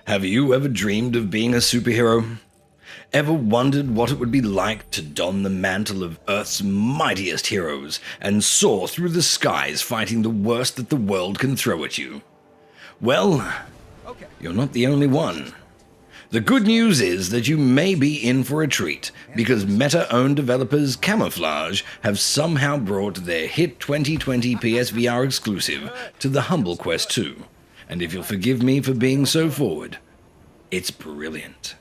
Have you ever dreamed of being a superhero? Ever wondered what it would be like to don the mantle of Earth's mightiest heroes and soar through the skies fighting the worst that the world can throw at you? Well, you're not the only one. The good news is that you may be in for a treat, because Meta-owned developers Camouflaj have somehow brought their hit 2020 PSVR exclusive to the humble Quest 2. And if you'll forgive me for being so forward, it's brilliant.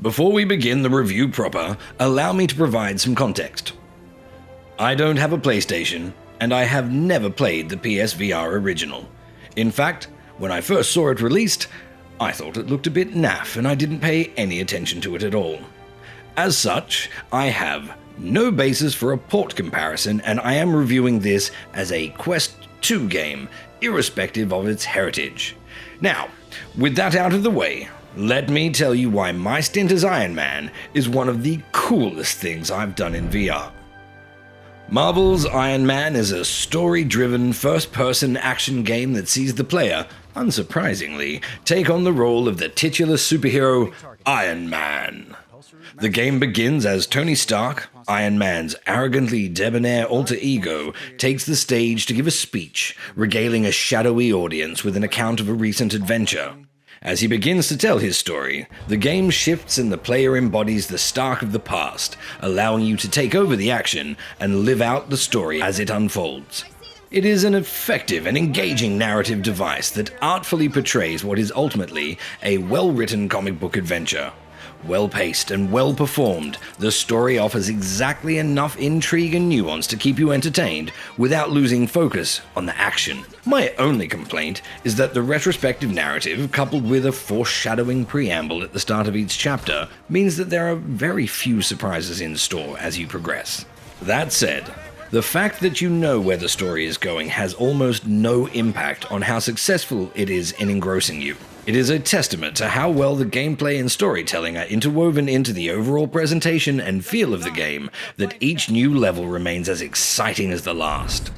Before we begin the review proper, allow me to provide some context. I don't have a PlayStation, and I have never played the PSVR original. In fact, when I first saw it released, I thought it looked a bit naff and I didn't pay any attention to it at all. As such, I have no basis for a port comparison, and I am reviewing this as a Quest 2 game, irrespective of its heritage. Now, with that out of the way, let me tell you why my stint as Iron Man is one of the coolest things I've done in VR. Marvel's Iron Man is a story-driven, first-person action game that sees the player, unsurprisingly, take on the role of the titular superhero, Iron Man. The game begins as Tony Stark, Iron Man's arrogantly debonair alter ego, takes the stage to give a speech, regaling a shadowy audience with an account of a recent adventure. As he begins to tell his story, the game shifts and the player embodies the Stark of the past, allowing you to take over the action and live out the story as it unfolds. It is an effective and engaging narrative device that artfully portrays what is ultimately a well-written comic book adventure. Well-paced and well-performed, the story offers exactly enough intrigue and nuance to keep you entertained without losing focus on the action. My only complaint is that the retrospective narrative, coupled with a foreshadowing preamble at the start of each chapter, means that there are very few surprises in store as you progress. That said, the fact that you know where the story is going has almost no impact on how successful it is in engrossing you. It is a testament to how well the gameplay and storytelling are interwoven into the overall presentation and feel of the game that each new level remains as exciting as the last.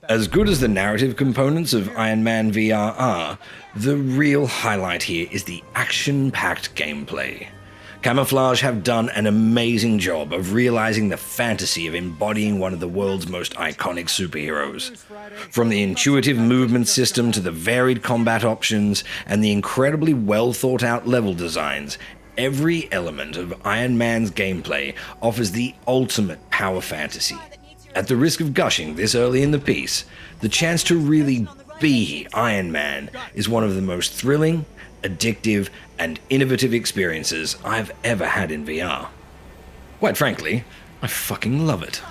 As good as the narrative components of Iron Man VR are, the real highlight here is the action-packed gameplay. Camouflaj have done an amazing job of realizing the fantasy of embodying one of the world's most iconic superheroes. From the intuitive movement system to the varied combat options and the incredibly well thought out level designs, every element of Iron Man's gameplay offers the ultimate power fantasy. At the risk of gushing this early in the piece, the chance to really be Iron Man is one of the most thrilling, addictive, and innovative experiences I've ever had in VR. Quite frankly, I fucking love it.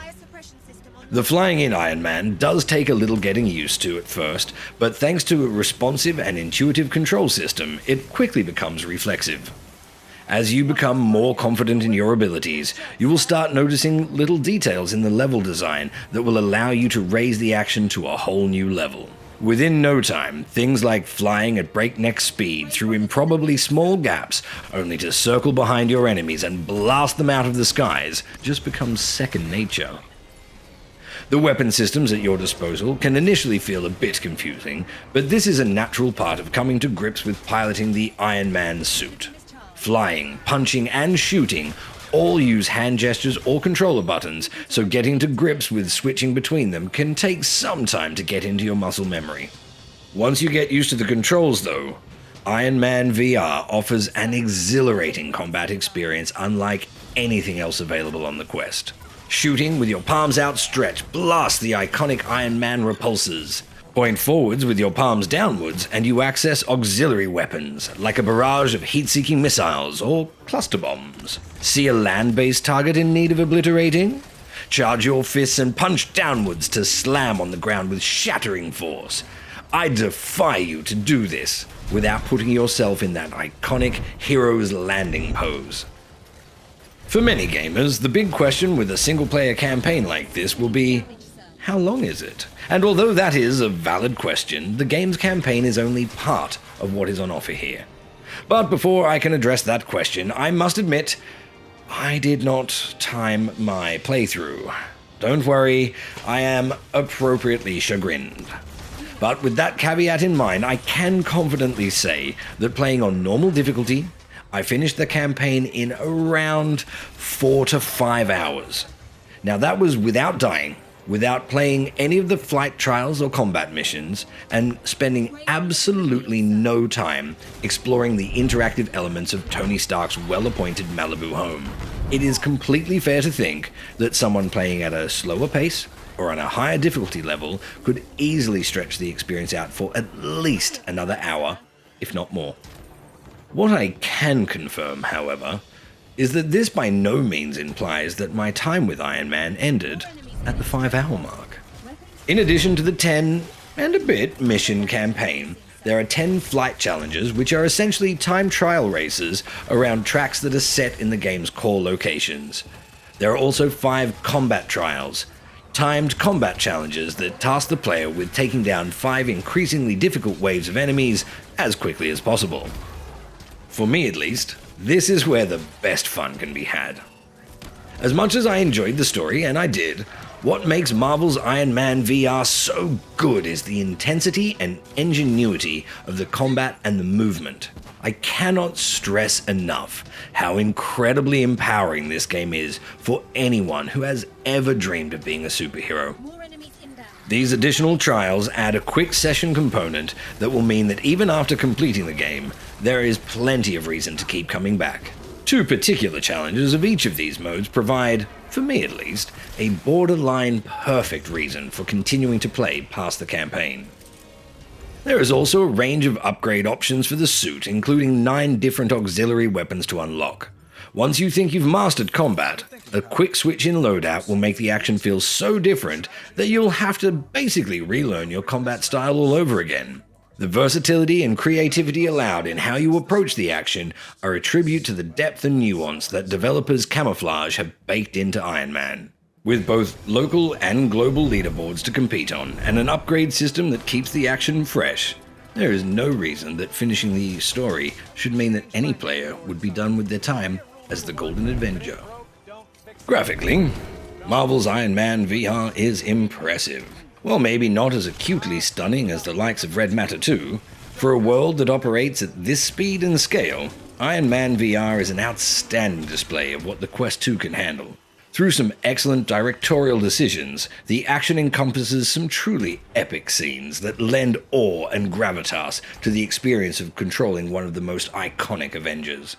The flying in Iron Man does take a little getting used to at first, but thanks to a responsive and intuitive control system, it quickly becomes reflexive. As you become more confident in your abilities, you will start noticing little details in the level design that will allow you to raise the action to a whole new level. Within no time, things like flying at breakneck speed through improbably small gaps, only to circle behind your enemies and blast them out of the skies, just becomes second nature. The weapon systems at your disposal can initially feel a bit confusing, but this is a natural part of coming to grips with piloting the Iron Man suit. Flying, punching, and shooting all use hand gestures or controller buttons, so getting to grips with switching between them can take some time to get into your muscle memory. Once you get used to the controls though, Iron Man VR offers an exhilarating combat experience unlike anything else available on the Quest. Shooting with your palms outstretched blasts the iconic Iron Man repulsors. Point forwards with your palms downwards and you access auxiliary weapons, like a barrage of heat-seeking missiles or cluster bombs. See a land-based target in need of obliterating? Charge your fists and punch downwards to slam on the ground with shattering force. I defy you to do this without putting yourself in that iconic hero's landing pose. For many gamers, the big question with a single-player campaign like this will be, how long is it? And although that is a valid question, the game's campaign is only part of what is on offer here. But before I can address that question, I must admit, I did not time my playthrough. Don't worry, I am appropriately chagrined. But with that caveat in mind, I can confidently say that playing on normal difficulty, I finished the campaign in around 4 to 5 hours. Now that was without dying, without playing any of the flight trials or combat missions, and spending absolutely no time exploring the interactive elements of Tony Stark's well-appointed Malibu home. It is completely fair to think that someone playing at a slower pace or on a higher difficulty level could easily stretch the experience out for at least another hour, if not more. What I can confirm, however, is that this by no means implies that my time with Iron Man ended at the 5-hour mark. In addition to the 10 and a bit mission campaign, there are 10 flight challenges, which are essentially time trial races around tracks that are set in the game's core locations. There are also 5 combat trials, timed combat challenges that task the player with taking down 5 increasingly difficult waves of enemies as quickly as possible. For me at least, this is where the best fun can be had. As much as I enjoyed the story, and I did, what makes Marvel's Iron Man VR so good is the intensity and ingenuity of the combat and the movement. I cannot stress enough how incredibly empowering this game is for anyone who has ever dreamed of being a superhero. These additional trials add a quick session component that will mean that even after completing the game, there is plenty of reason to keep coming back. 2 particular challenges of each of these modes provide, for me at least, a borderline perfect reason for continuing to play past the campaign. There is also a range of upgrade options for the suit, including 9 different auxiliary weapons to unlock. Once you think you've mastered combat, a quick switch in loadout will make the action feel so different that you'll have to basically relearn your combat style all over again. The versatility and creativity allowed in how you approach the action are a tribute to the depth and nuance that developers Camouflaj have baked into Iron Man. With both local and global leaderboards to compete on, and an upgrade system that keeps the action fresh, there is no reason that finishing the story should mean that any player would be done with their time as the Golden Avenger. Graphically, Marvel's Iron Man VR is impressive. Well, maybe not as acutely stunning as the likes of Red Matter 2. For a world that operates at this speed and scale, Iron Man VR is an outstanding display of what the Quest 2 can handle. Through some excellent directorial decisions, the action encompasses some truly epic scenes that lend awe and gravitas to the experience of controlling one of the most iconic Avengers.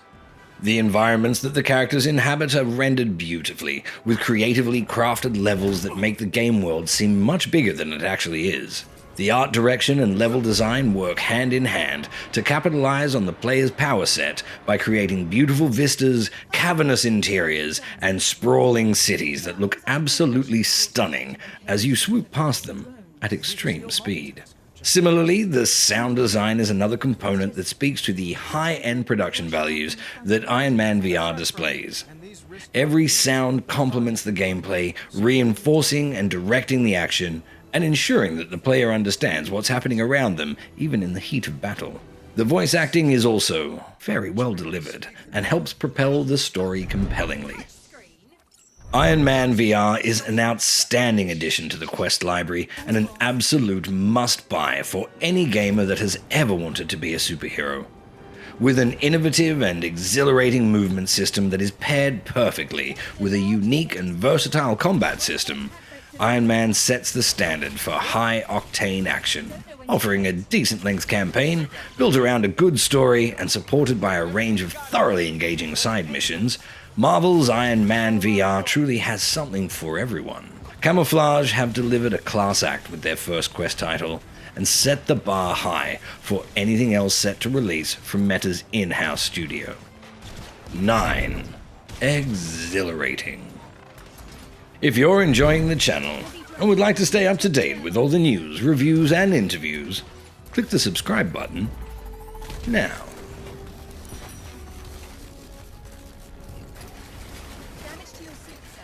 The environments that the characters inhabit are rendered beautifully, with creatively crafted levels that make the game world seem much bigger than it actually is. The art direction and level design work hand in hand to capitalize on the player's power set by creating beautiful vistas, cavernous interiors, and sprawling cities that look absolutely stunning as you swoop past them at extreme speed. Similarly, the sound design is another component that speaks to the high-end production values that Iron Man VR displays. Every sound complements the gameplay, reinforcing and directing the action, and ensuring that the player understands what's happening around them, even in the heat of battle. The voice acting is also very well delivered, and helps propel the story compellingly. Iron Man VR is an outstanding addition to the Quest library, and an absolute must-buy for any gamer that has ever wanted to be a superhero. With an innovative and exhilarating movement system that is paired perfectly with a unique and versatile combat system, Iron Man sets the standard for high-octane action, offering a decent-length campaign built around a good story and supported by a range of thoroughly engaging side missions. Marvel's Iron Man VR truly has something for everyone. Camouflaj have delivered a class act with their first Quest title, and set the bar high for anything else set to release from Meta's in-house studio. 9. Exhilarating. If you're enjoying the channel and would like to stay up to date with all the news, reviews, and interviews, click the subscribe button now. Damage to your suit, sir.